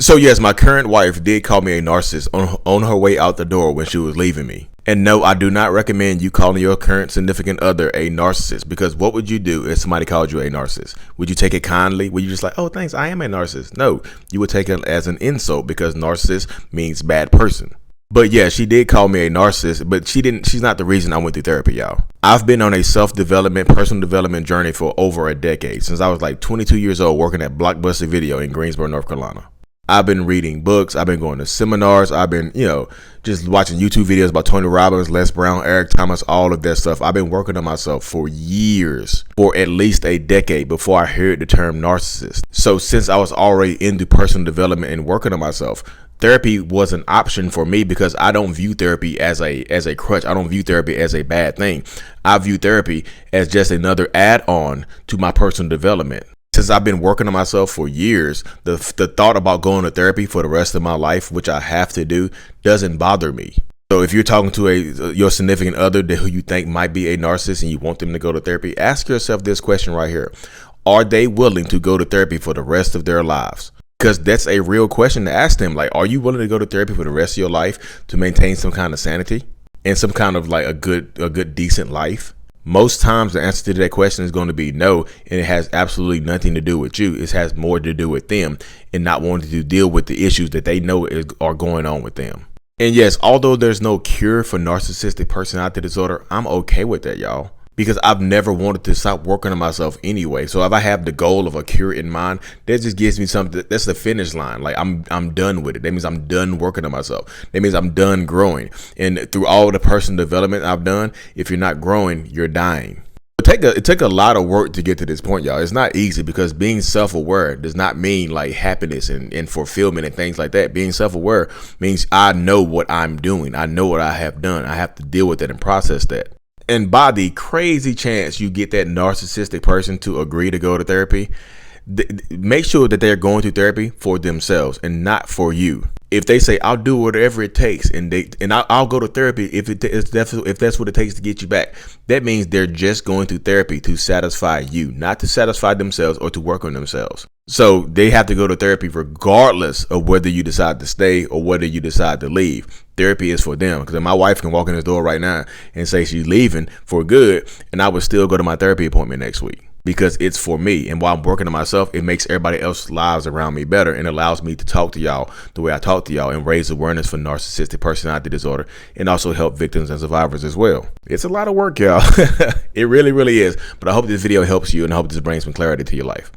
So yes, my current wife did call me a narcissist on her way out the door when she was leaving me. And no, I do not recommend you calling your current significant other a narcissist, because what would you do if somebody called you a narcissist? Would you take it kindly? Would you just like, oh, thanks, I am a narcissist? No, you would take it as an insult, because narcissist means bad person. But yeah, she did call me a narcissist, but she's not the reason I went through therapy, y'all. I've been on a self-development, personal development journey for over a decade, since I was like 22 years old, working at Blockbuster Video in Greensboro, North Carolina. I've been reading books. I've been going to seminars. I've been, just watching YouTube videos about Tony Robbins, Les Brown, Eric Thomas, all of that stuff. I've been working on myself for years, for at least a decade before I heard the term narcissist. So since I was already into personal development and working on myself, therapy was an option for me, because I don't view therapy as a crutch. I don't view therapy as a bad thing. I view therapy as just another add-on to my personal development. Since I've been working on myself for years, the thought about going to therapy for the rest of my life, which I have to do, doesn't bother me. So if you're talking to your significant other who you think might be a narcissist and you want them to go to therapy, ask yourself this question right here. Are they willing to go to therapy for the rest of their lives? Because that's a real question to ask them. Like, are you willing to go to therapy for the rest of your life to maintain some kind of sanity and some kind of like a good decent life? Most times the answer to that question is going to be no, and it has absolutely nothing to do with you. It has more to do with them and not wanting to deal with the issues that they know are going on with them. And yes, although there's no cure for narcissistic personality disorder, I'm okay with that, y'all, because I've never wanted to stop working on myself anyway. So if I have the goal of a cure in mind, that just gives me something. That's the finish line. Like I'm done with it. That means I'm done working on myself. That means I'm done growing. And through all the personal development I've done, if you're not growing, you're dying. It took a lot of work to get to this point, y'all. It's not easy, because being self-aware does not mean like happiness and fulfillment and things like that. Being self-aware means I know what I'm doing. I know what I have done. I have to deal with it and process that. And by the crazy chance you get that narcissistic person to agree to go to therapy, make sure that they're going to therapy for themselves and not for you. If they say, I'll do whatever it takes and I'll go to therapy if that's what it takes to get you back, that means they're just going to therapy to satisfy you, not to satisfy themselves or to work on themselves. So they have to go to therapy regardless of whether you decide to stay or whether you decide to leave. Therapy is for them, because my wife can walk in this door right now and say she's leaving for good, and I would still go to my therapy appointment next week, because it's for me. And while I'm working on myself, it makes everybody else's lives around me better and allows me to talk to y'all the way I talk to y'all and raise awareness for narcissistic personality disorder, and also help victims and survivors as well. It's a lot of work, y'all. It really, really is. But I hope this video helps you, and I hope this brings some clarity to your life.